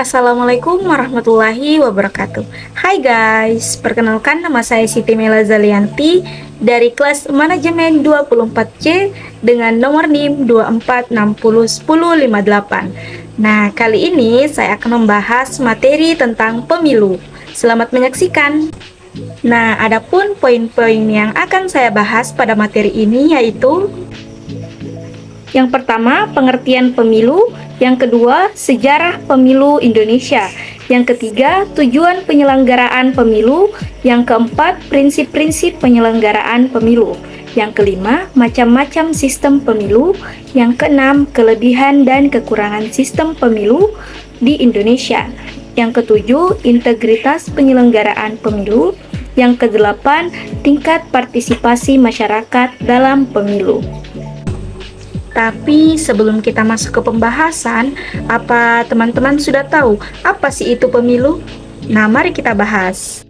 Assalamualaikum warahmatullahi wabarakatuh. Hai guys, perkenalkan nama saya Siti Mela Zalianti dari kelas manajemen 24C dengan nomor NIM 24601058. Nah, kali ini saya akan membahas materi tentang pemilu. Selamat menyaksikan. Nah, adapun poin-poin yang akan saya bahas pada materi ini yaitu yang pertama, pengertian pemilu. Yang kedua, sejarah pemilu Indonesia. Yang ketiga, tujuan penyelenggaraan pemilu. Yang keempat, prinsip-prinsip penyelenggaraan pemilu. Yang kelima, macam-macam sistem pemilu. Yang keenam, kelebihan dan kekurangan sistem pemilu di Indonesia. Yang ketujuh, integritas penyelenggaraan pemilu. Yang kedelapan, tingkat partisipasi masyarakat dalam pemilu. Tapi sebelum kita masuk ke pembahasan, apa teman-teman sudah tahu apa sih itu pemilu? Nah, mari kita bahas.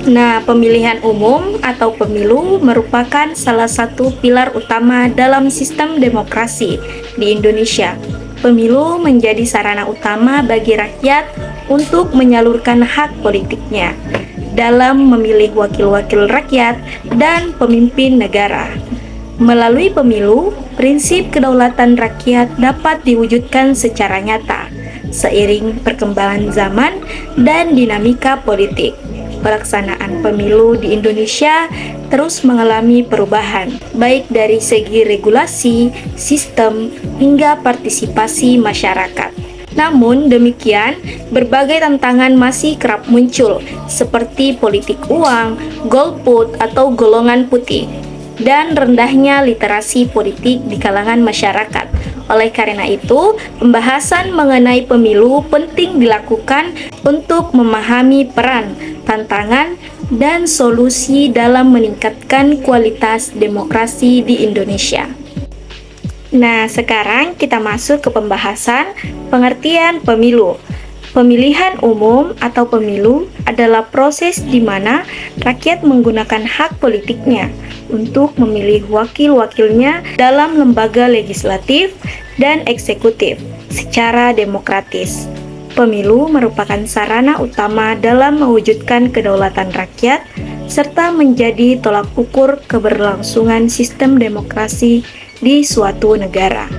Nah, pemilihan umum atau pemilu merupakan salah satu pilar utama dalam sistem demokrasi di Indonesia. Pemilu menjadi sarana utama bagi rakyat untuk menyalurkan hak politiknya dalam memilih wakil-wakil rakyat dan pemimpin negara. Melalui pemilu, prinsip kedaulatan rakyat dapat diwujudkan secara nyata seiring perkembangan zaman dan dinamika politik. Pelaksanaan pemilu di Indonesia terus mengalami perubahan, baik dari segi regulasi, sistem, hingga partisipasi masyarakat. Namun demikian, berbagai tantangan masih kerap muncul, seperti politik uang, golput atau golongan putih, dan rendahnya literasi politik di kalangan masyarakat. Oleh karena itu, pembahasan mengenai pemilu penting dilakukan untuk memahami peran, tantangan, dan solusi dalam meningkatkan kualitas demokrasi di Indonesia. Nah, sekarang kita masuk ke pembahasan pengertian pemilu. Pemilihan umum atau pemilu adalah proses di mana rakyat menggunakan hak politiknya untuk memilih wakil-wakilnya dalam lembaga legislatif dan eksekutif secara demokratis. Pemilu merupakan sarana utama dalam mewujudkan kedaulatan rakyat serta menjadi tolak ukur keberlangsungan sistem demokrasi di suatu negara.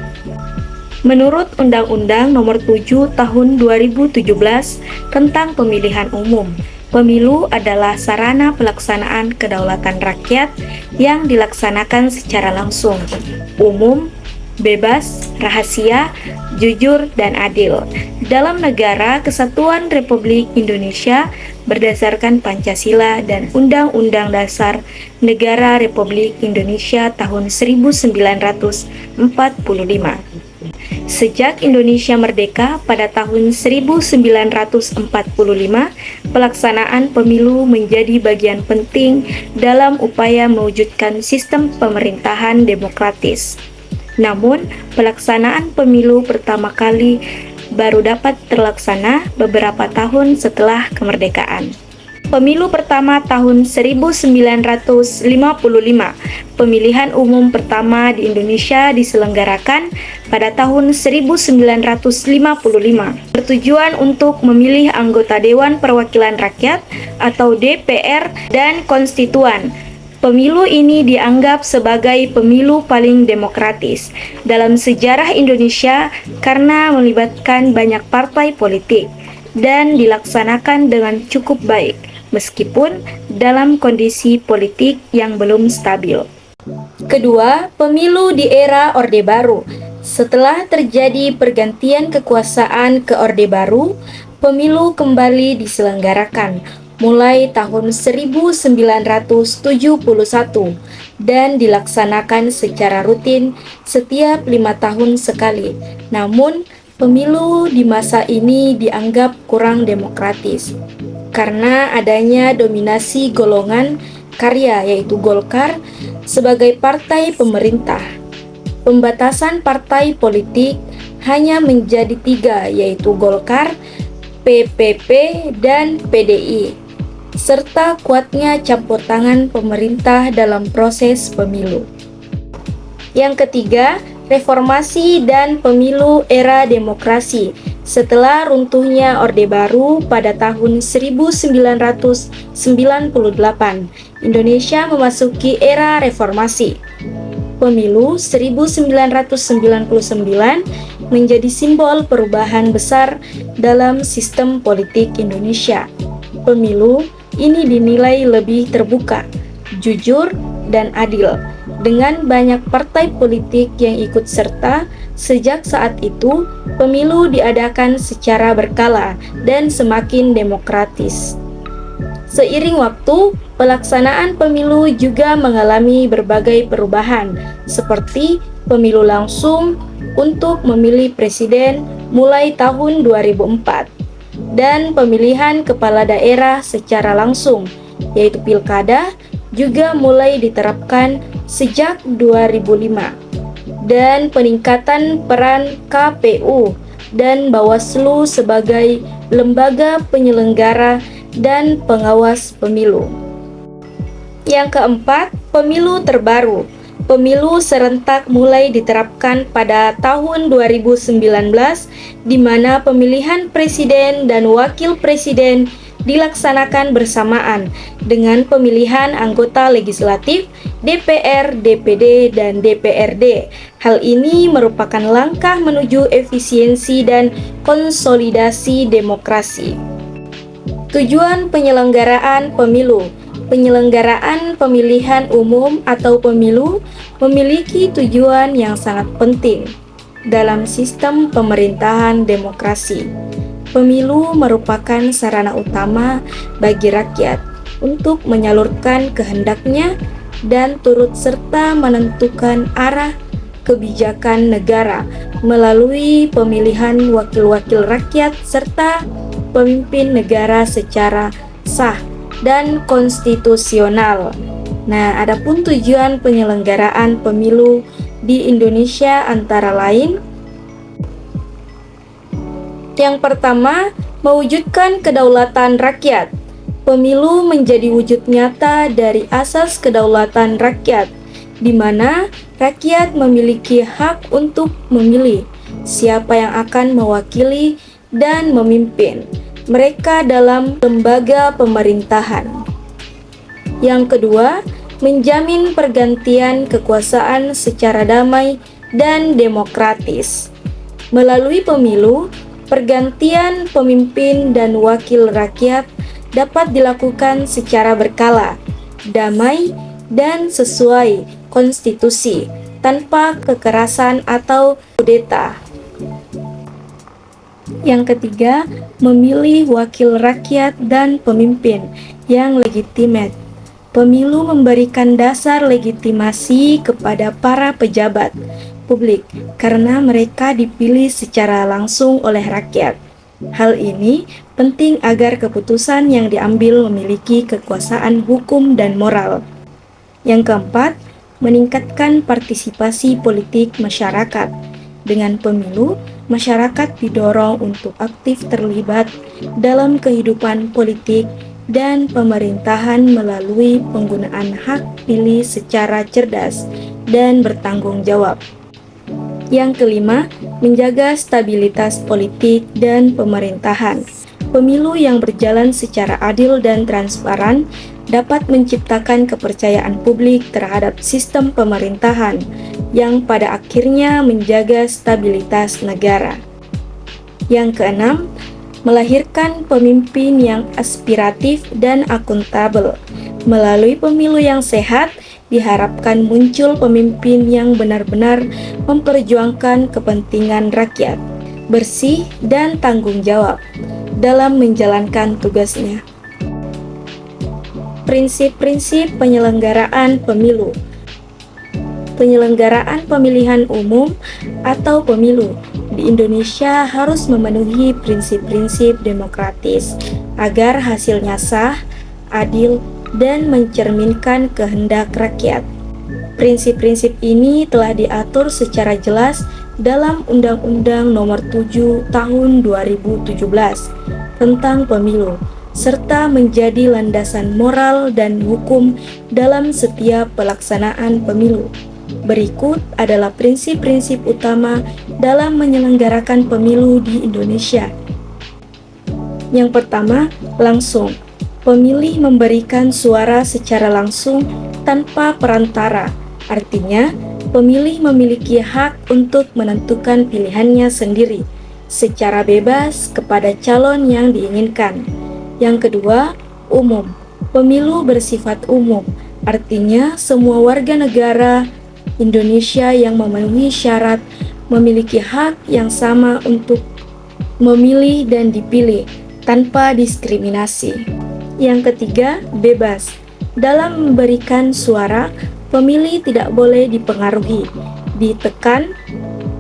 Menurut Undang-Undang Nomor 7 Tahun 2017 tentang Pemilihan Umum, pemilu adalah sarana pelaksanaan kedaulatan rakyat yang dilaksanakan secara langsung, umum, bebas, rahasia, jujur, dan adil dalam negara Kesatuan Republik Indonesia berdasarkan Pancasila dan Undang-Undang Dasar Negara Republik Indonesia tahun 1945. Sejak Indonesia merdeka pada tahun 1945, pelaksanaan pemilu menjadi bagian penting dalam upaya mewujudkan sistem pemerintahan demokratis. Namun, pelaksanaan pemilu pertama kali baru dapat terlaksana beberapa tahun setelah kemerdekaan. Pemilu pertama tahun 1955, pemilihan umum pertama di Indonesia diselenggarakan pada tahun 1955, bertujuan untuk memilih anggota Dewan Perwakilan Rakyat atau DPR dan konstituan. Pemilu ini dianggap sebagai pemilu paling demokratis dalam sejarah Indonesia karena melibatkan banyak partai politik dan dilaksanakan dengan cukup baik, meskipun dalam kondisi politik yang belum stabil. Kedua, pemilu di era Orde Baru. Setelah terjadi pergantian kekuasaan ke Orde Baru, pemilu kembali diselenggarakan mulai tahun 1971 dan dilaksanakan secara rutin setiap 5 tahun sekali. Namun, pemilu di masa ini dianggap kurang demokratis karena adanya dominasi golongan karya yaitu Golkar sebagai partai pemerintah. Pembatasan partai politik hanya menjadi 3 yaitu Golkar, PPP, dan PDI serta kuatnya campur tangan pemerintah dalam proses pemilu. Yang ketiga, reformasi dan pemilu era demokrasi. Setelah runtuhnya Orde Baru pada tahun 1998, Indonesia memasuki era reformasi. Pemilu 1999 menjadi simbol perubahan besar dalam sistem politik Indonesia. Pemilu ini dinilai lebih terbuka, jujur, dan adil, dengan banyak partai politik yang ikut serta. Sejak saat itu, pemilu diadakan secara berkala dan semakin demokratis. Seiring waktu, pelaksanaan pemilu juga mengalami berbagai perubahan, seperti pemilu langsung untuk memilih presiden mulai tahun 2004, dan pemilihan kepala daerah secara langsung, yaitu pilkada, juga mulai diterapkan sejak 2005. Dan peningkatan peran KPU dan Bawaslu sebagai lembaga penyelenggara dan pengawas pemilu. Yang keempat, pemilu terbaru. Pemilu serentak mulai diterapkan pada tahun 2019, di mana pemilihan presiden dan wakil presiden dilaksanakan bersamaan dengan pemilihan anggota legislatif, DPR, DPD, dan DPRD. Hal ini merupakan langkah menuju efisiensi dan konsolidasi demokrasi. Tujuan penyelenggaraan pemilu. Penyelenggaraan pemilihan umum atau pemilu memiliki tujuan yang sangat penting dalam sistem pemerintahan demokrasi. Pemilu merupakan sarana utama bagi rakyat untuk menyalurkan kehendaknya dan turut serta menentukan arah kebijakan negara melalui pemilihan wakil-wakil rakyat serta pemimpin negara secara sah dan konstitusional. Nah, adapun tujuan penyelenggaraan pemilu di Indonesia antara lain: yang pertama, mewujudkan kedaulatan rakyat. Pemilu menjadi wujud nyata dari asas kedaulatan rakyat, di mana rakyat memiliki hak untuk memilih siapa yang akan mewakili dan memimpin mereka dalam lembaga pemerintahan. Yang kedua, menjamin pergantian kekuasaan secara damai dan demokratis. Melalui pemilu, pergantian pemimpin dan wakil rakyat dapat dilakukan secara berkala, damai, dan sesuai konstitusi, tanpa kekerasan atau kudeta. Yang ketiga, memilih wakil rakyat dan pemimpin yang legitimate. Pemilu memberikan dasar legitimasi kepada para pejabat publik karena mereka dipilih secara langsung oleh rakyat. Hal ini penting agar keputusan yang diambil memiliki kekuasaan hukum dan moral. Yang keempat, meningkatkan partisipasi politik masyarakat. Dengan pemilu, masyarakat didorong untuk aktif terlibat dalam kehidupan politik dan pemerintahan melalui penggunaan hak pilih secara cerdas dan bertanggung jawab. Yang kelima, menjaga stabilitas politik dan pemerintahan. Pemilu yang berjalan secara adil dan transparan dapat menciptakan kepercayaan publik terhadap sistem pemerintahan yang pada akhirnya menjaga stabilitas negara. Yang keenam, melahirkan pemimpin yang aspiratif dan akuntabel. Melalui pemilu yang sehat, diharapkan muncul pemimpin yang benar-benar memperjuangkan kepentingan rakyat, bersih dan tanggung jawab dalam menjalankan tugasnya. Prinsip-prinsip penyelenggaraan pemilu. Penyelenggaraan pemilihan umum atau pemilu di Indonesia harus memenuhi prinsip-prinsip demokratis agar hasilnya sah, adil, dan mencerminkan kehendak rakyat. Prinsip-prinsip ini telah diatur secara jelas dalam Undang-Undang Nomor 7 Tahun 2017 tentang Pemilu, serta menjadi landasan moral dan hukum dalam setiap pelaksanaan pemilu. Berikut adalah prinsip-prinsip utama dalam menyelenggarakan pemilu di Indonesia. Yang pertama, langsung. Pemilih memberikan suara secara langsung tanpa perantara. Artinya, pemilih memiliki hak untuk menentukan pilihannya sendiri secara bebas kepada calon yang diinginkan. Yang kedua, umum. Pemilu bersifat umum, artinya semua warga negara Indonesia yang memenuhi syarat memiliki hak yang sama untuk memilih dan dipilih tanpa diskriminasi. Yang ketiga, bebas. Dalam memberikan suara, pemilih tidak boleh dipengaruhi, ditekan,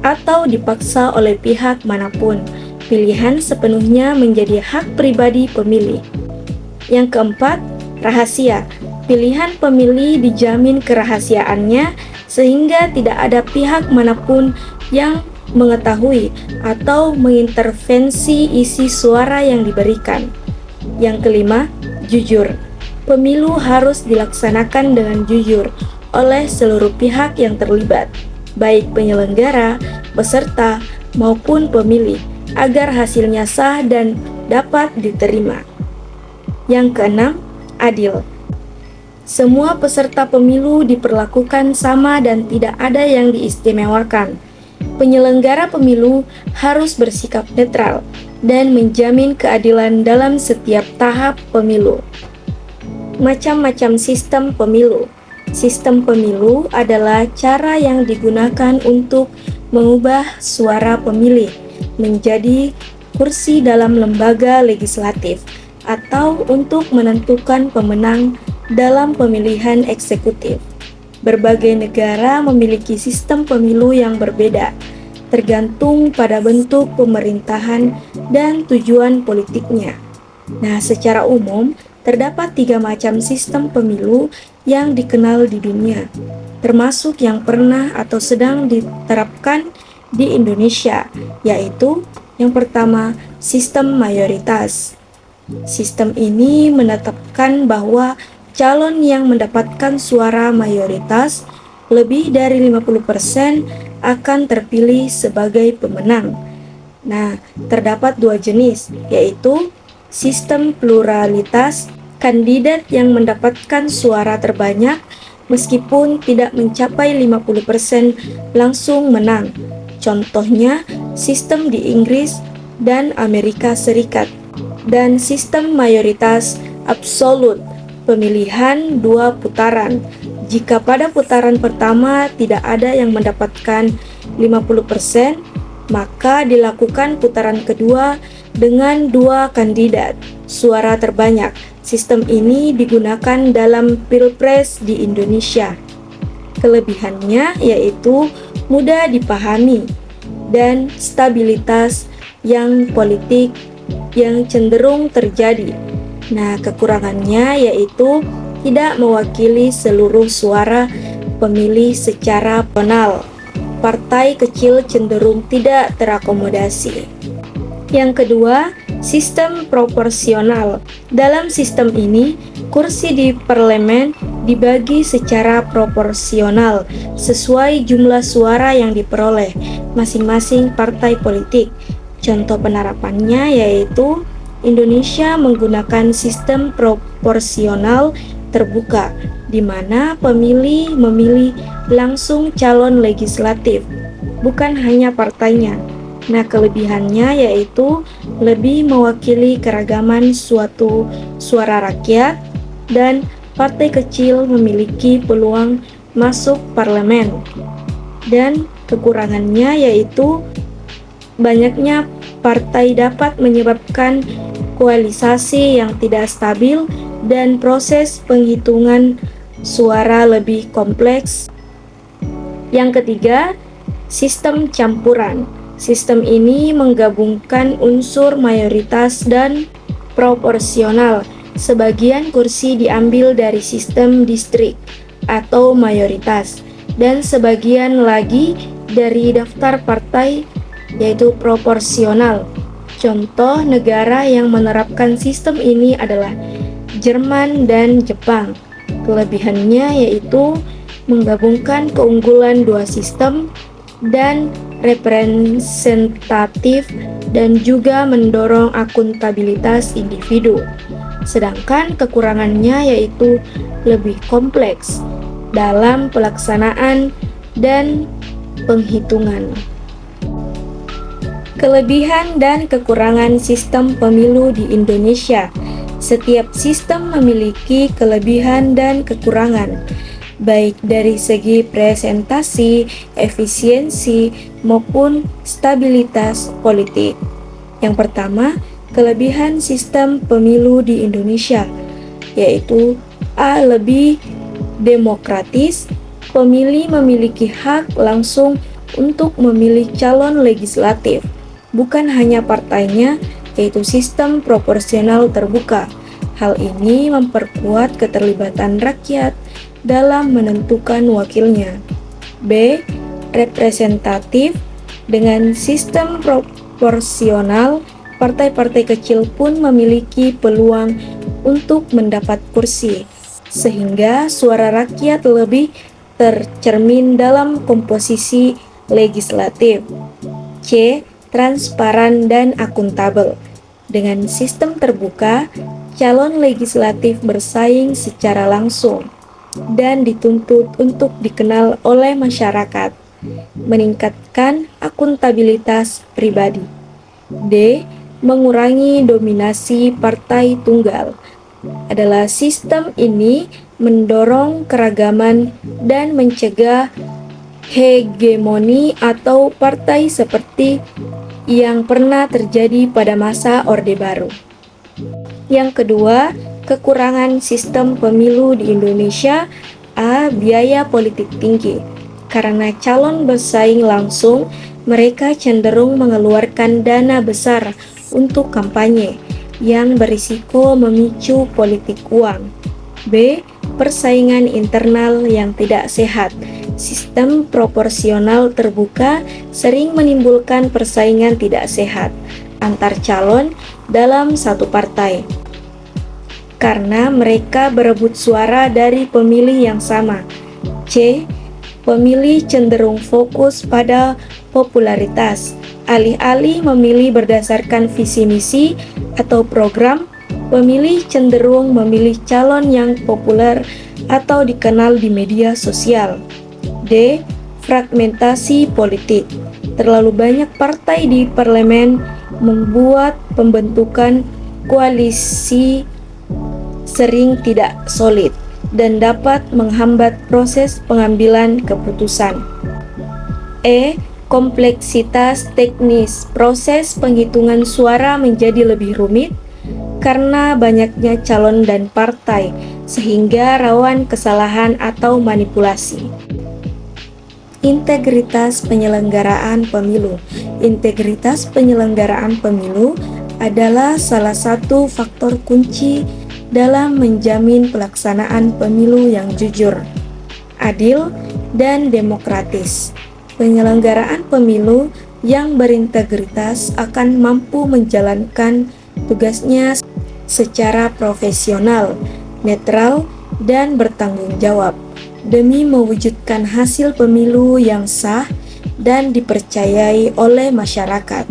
atau dipaksa oleh pihak manapun. Pilihan sepenuhnya menjadi hak pribadi pemilih. Yang keempat, rahasia. Pilihan pemilih dijamin kerahasiaannya sehingga tidak ada pihak manapun yang mengetahui atau mengintervensi isi suara yang diberikan. Yang kelima, jujur. Pemilu harus dilaksanakan dengan jujur oleh seluruh pihak yang terlibat, baik penyelenggara, peserta, maupun pemilih, agar hasilnya sah dan dapat diterima. Yang keenam, adil. Semua peserta pemilu diperlakukan sama dan tidak ada yang diistimewakan. Penyelenggara pemilu harus bersikap netral dan menjamin keadilan dalam setiap tahap pemilu. Macam-macam sistem pemilu. Sistem pemilu adalah cara yang digunakan untuk mengubah suara pemilih menjadi kursi dalam lembaga legislatif atau untuk menentukan pemenang dalam pemilihan eksekutif. Berbagai negara memiliki sistem pemilu yang berbeda, tergantung pada bentuk pemerintahan dan tujuan politiknya. Nah, secara umum, terdapat 3 macam sistem pemilu yang dikenal di dunia, termasuk yang pernah atau sedang diterapkan di Indonesia, yaitu yang pertama, sistem mayoritas. Sistem ini menetapkan bahwa calon yang mendapatkan suara mayoritas lebih dari 50% akan terpilih sebagai pemenang. Nah, terdapat 2 jenis, yaitu sistem pluralitas. Kandidat yang mendapatkan suara terbanyak meskipun tidak mencapai 50% langsung menang. Contohnya, sistem di Inggris dan Amerika Serikat. Dan sistem mayoritas absolut, pemilihan 2 putaran. Jika pada putaran pertama tidak ada yang mendapatkan 50%, maka dilakukan putaran kedua dengan 2 kandidat suara terbanyak. Sistem ini digunakan dalam Pilpres di Indonesia. Kelebihannya yaitu mudah dipahami dan stabilitas yang politik yang cenderung terjadi. Nah, kekurangannya yaitu tidak mewakili seluruh suara pemilih secara penal. Partai kecil cenderung tidak terakomodasi. Yang kedua, sistem proporsional. Dalam sistem ini, kursi di parlemen dibagi secara proporsional sesuai jumlah suara yang diperoleh masing-masing partai politik. Contoh penerapannya yaitu Indonesia menggunakan sistem proporsional terbuka, di mana pemilih memilih langsung calon legislatif, bukan hanya partainya. Nah, kelebihannya yaitu lebih mewakili keragaman suatu suara rakyat dan partai kecil memiliki peluang masuk parlemen. Dan kekurangannya yaitu banyaknya partai dapat menyebabkan koalisasi yang tidak stabil dan proses penghitungan suara lebih kompleks. Yang ketiga, sistem campuran. Sistem ini menggabungkan unsur mayoritas dan proporsional. Sebagian kursi diambil dari sistem distrik atau mayoritas, dan sebagian lagi dari daftar partai yaitu proporsional. Contoh negara yang menerapkan sistem ini adalah Jerman dan Jepang. Kelebihannya yaitu menggabungkan keunggulan dua sistem dan representatif dan juga mendorong akuntabilitas individu. Sedangkan kekurangannya yaitu lebih kompleks dalam pelaksanaan dan penghitungan. Kelebihan dan kekurangan sistem pemilu di Indonesia. Setiap sistem memiliki kelebihan dan kekurangan, baik dari segi presentasi, efisiensi, maupun stabilitas politik. Yang pertama, kelebihan sistem pemilu di Indonesia, yaitu A. Lebih demokratis. Pemilih memiliki hak langsung untuk memilih calon legislatif, bukan hanya partainya, yaitu sistem proporsional terbuka. Hal ini memperkuat keterlibatan rakyat dalam menentukan wakilnya. B. Representatif. Dengan sistem proporsional, partai-partai kecil pun memiliki peluang untuk mendapat kursi, sehingga suara rakyat lebih tercermin dalam komposisi legislatif. C. Transparan dan akuntabel. Dengan sistem terbuka, calon legislatif bersaing secara langsung dan dituntut untuk dikenal oleh masyarakat, meningkatkan akuntabilitas pribadi. D. Mengurangi dominasi partai tunggal. Adalah sistem ini mendorong keragaman dan mencegah hegemoni atau partai seperti yang pernah terjadi pada masa Orde Baru. Yang kedua, kekurangan sistem pemilu di Indonesia. A. Biaya politik tinggi. Karena calon bersaing langsung, mereka cenderung mengeluarkan dana besar untuk kampanye yang berisiko memicu politik uang. B. Persaingan internal yang tidak sehat. Sistem proporsional terbuka sering menimbulkan persaingan tidak sehat antar calon dalam satu partai, karena mereka berebut suara dari pemilih yang sama. C. Pemilih cenderung fokus pada popularitas. Alih-alih memilih berdasarkan visi misi atau program, pemilih cenderung memilih calon yang populer atau dikenal di media sosial. D. Fragmentasi politik. Terlalu banyak partai di parlemen membuat pembentukan koalisi sering tidak solid dan dapat menghambat proses pengambilan keputusan. E. Kompleksitas teknis. Proses penghitungan suara menjadi lebih rumit karena banyaknya calon dan partai, sehingga rawan kesalahan atau manipulasi. Integritas penyelenggaraan pemilu. Integritas penyelenggaraan pemilu adalah salah satu faktor kunci dalam menjamin pelaksanaan pemilu yang jujur, adil, dan demokratis. Penyelenggaraan pemilu yang berintegritas akan mampu menjalankan tugasnya secara profesional, netral, dan bertanggung jawab demi mewujudkan hasil pemilu yang sah dan dipercayai oleh masyarakat.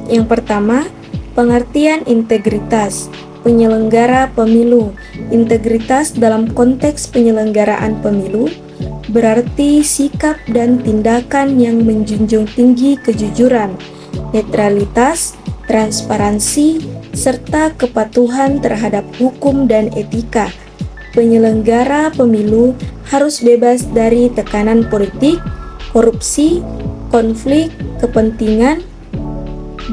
Yang pertama, pengertian integritas penyelenggara pemilu. Integritas dalam konteks penyelenggaraan pemilu berarti sikap dan tindakan yang menjunjung tinggi kejujuran, netralitas, transparansi, serta kepatuhan terhadap hukum dan etika. Penyelenggara pemilu harus bebas dari tekanan politik, korupsi, konflik kepentingan,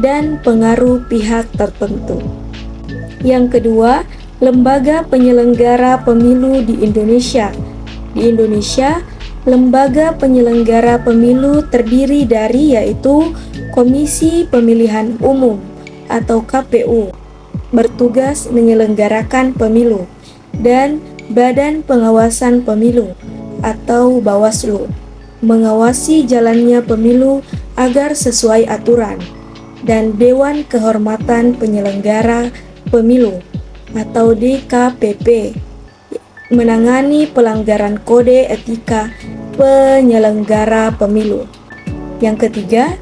dan pengaruh pihak tertentu. Yang kedua, lembaga penyelenggara pemilu di Indonesia. Di Indonesia, lembaga penyelenggara pemilu terdiri dari yaitu Komisi Pemilihan Umum atau KPU, bertugas menyelenggarakan pemilu, dan Badan Pengawasan Pemilu atau Bawaslu, mengawasi jalannya pemilu agar sesuai aturan, dan Dewan Kehormatan Penyelenggara Pemilu atau DKPP menangani pelanggaran kode etika penyelenggara pemilu. Yang ketiga,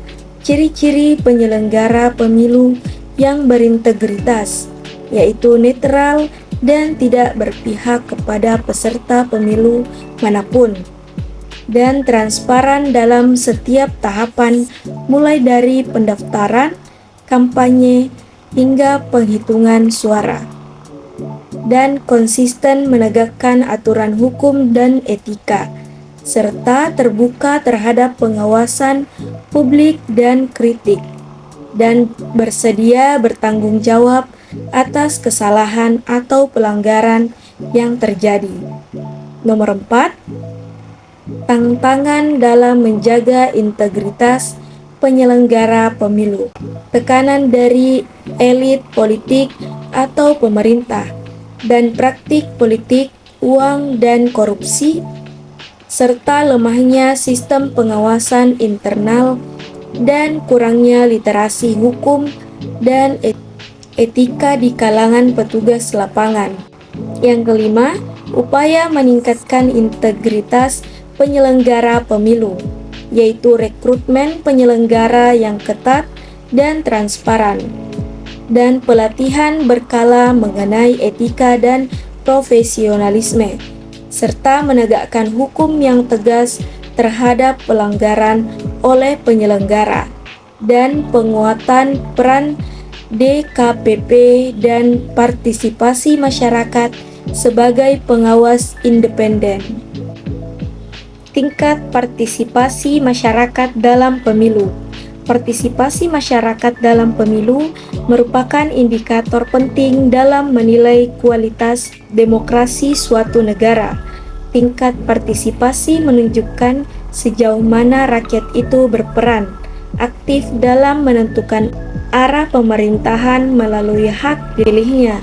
ciri-ciri penyelenggara pemilu yang berintegritas, yaitu netral dan tidak berpihak kepada peserta pemilu manapun, dan transparan dalam setiap tahapan mulai dari pendaftaran, kampanye, hingga penghitungan suara, dan konsisten menegakkan aturan hukum dan etika, serta terbuka terhadap pengawasan publik dan kritik, dan bersedia bertanggung jawab atas kesalahan atau pelanggaran yang terjadi. Nomor 4, tantangan dalam menjaga integritas penyelenggara pemilu. Tekanan dari elit politik atau pemerintah, dan praktik politik, uang, dan korupsi, serta lemahnya sistem pengawasan internal dan kurangnya literasi hukum dan etika di kalangan petugas lapangan. Yang kelima, upaya meningkatkan integritas penyelenggara pemilu, yaitu rekrutmen penyelenggara yang ketat dan transparan, dan pelatihan berkala mengenai etika dan profesionalisme, serta menegakkan hukum yang tegas terhadap pelanggaran oleh penyelenggara, dan penguatan peran DKPP dan partisipasi masyarakat sebagai pengawas independen. Tingkat partisipasi masyarakat dalam pemilu. Partisipasi masyarakat dalam pemilu merupakan indikator penting dalam menilai kualitas demokrasi suatu negara. Tingkat partisipasi menunjukkan sejauh mana rakyat itu berperan aktif dalam menentukan arah pemerintahan melalui hak pilihnya.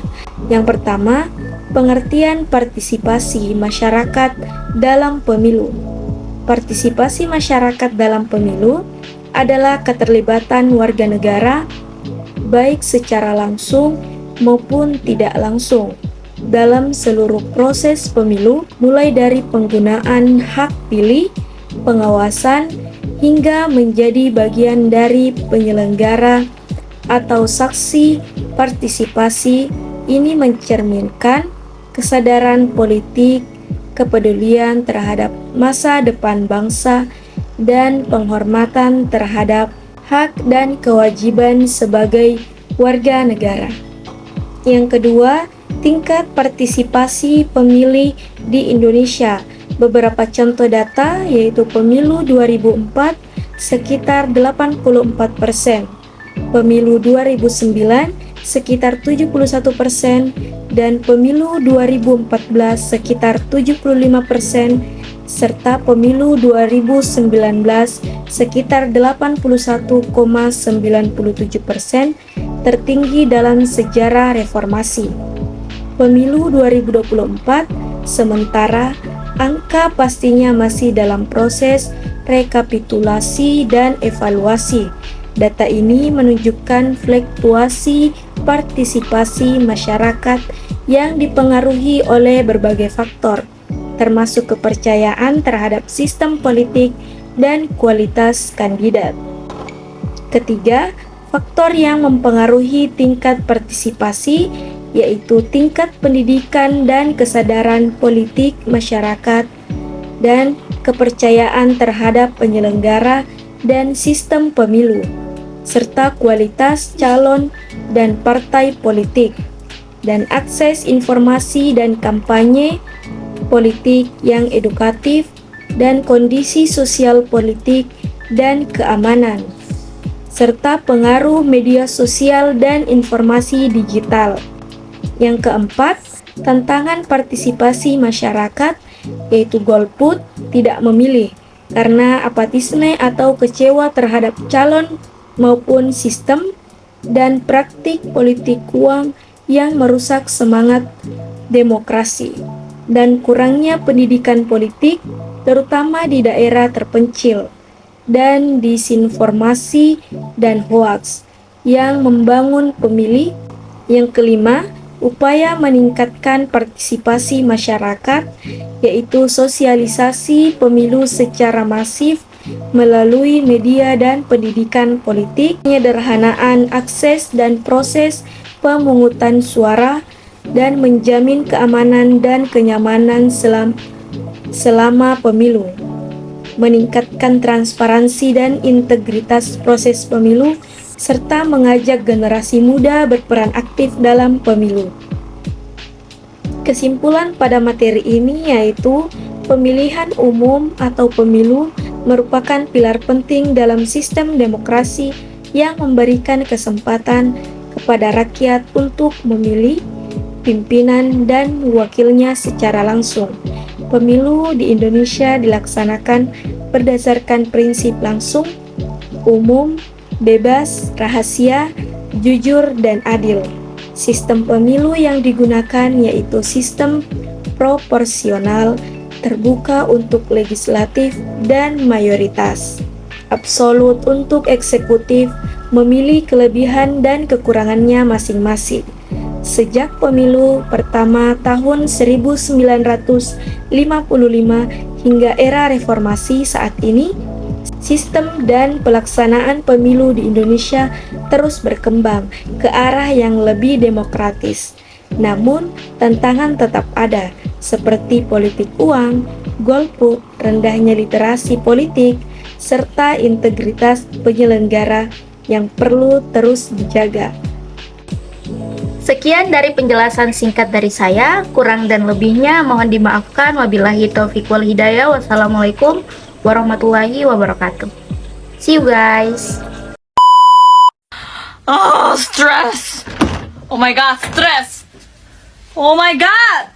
Yang pertama, pengertian partisipasi masyarakat dalam pemilu. Partisipasi masyarakat dalam pemilu adalah keterlibatan warga negara, baik secara langsung maupun tidak langsung, dalam seluruh proses pemilu, mulai dari penggunaan hak pilih, pengawasan, hingga menjadi bagian dari penyelenggara atau saksi. Partisipasi ini mencerminkan kesadaran politik, kepedulian terhadap masa depan bangsa, dan penghormatan terhadap hak dan kewajiban sebagai warga negara. Yang kedua, tingkat partisipasi pemilih di Indonesia. Beberapa contoh data yaitu pemilu 2004 sekitar 84%, pemilu 2009 sekitar 71%, dan pemilu 2014 sekitar 75%, serta pemilu 2019 sekitar 81,97%, tertinggi dalam sejarah reformasi. Pemilu 2024 sementara angka pastinya masih dalam proses rekapitulasi dan evaluasi. Data ini menunjukkan fluktuasi partisipasi masyarakat yang dipengaruhi oleh berbagai faktor, termasuk kepercayaan terhadap sistem politik dan kualitas kandidat. Ketiga, faktor yang mempengaruhi tingkat partisipasi yaitu tingkat pendidikan dan kesadaran politik masyarakat, dan kepercayaan terhadap penyelenggara dan sistem pemilu, serta kualitas calon dan partai politik, dan akses informasi dan kampanye politik yang edukatif, dan kondisi sosial politik dan keamanan, serta pengaruh media sosial dan informasi digital. Yang keempat, tantangan partisipasi masyarakat yaitu golput, tidak memilih, karena apatisme atau kecewa terhadap calon maupun sistem, dan praktik politik uang yang merusak semangat demokrasi, dan kurangnya pendidikan politik terutama di daerah terpencil, dan disinformasi dan hoaks yang membangun pemilih. Yang kelima, upaya meningkatkan partisipasi masyarakat, yaitu sosialisasi pemilu secara masif melalui media dan pendidikan politik, penyederhanaan akses dan proses pemungutan suara, dan menjamin keamanan dan kenyamanan selama pemilu, meningkatkan transparansi dan integritas proses pemilu, serta mengajak generasi muda berperan aktif dalam pemilu. Kesimpulan pada materi ini yaitu pemilihan umum atau pemilu merupakan pilar penting dalam sistem demokrasi yang memberikan kesempatan kepada rakyat untuk memilih pimpinan dan wakilnya secara langsung. Pemilu di Indonesia dilaksanakan berdasarkan prinsip langsung, umum, bebas, rahasia, jujur, dan adil. Sistem pemilu yang digunakan yaitu sistem proporsional, terbuka untuk legislatif dan mayoritas, absolut untuk eksekutif, memilih kelebihan dan kekurangannya masing-masing. Sejak pemilu pertama tahun 1955 hingga era reformasi saat ini, sistem dan pelaksanaan pemilu di Indonesia terus berkembang ke arah yang lebih demokratis. Namun, tantangan tetap ada, seperti politik uang, golput, rendahnya literasi politik, serta integritas penyelenggara yang perlu terus dijaga. Sekian dari penjelasan singkat dari saya, kurang dan lebihnya mohon dimaafkan. Wabillahi taufiq wal hidayah. Wassalamualaikum warahmatullahi wabarakatuh. See you guys. Oh, stress. Oh my god, stress. Oh my god.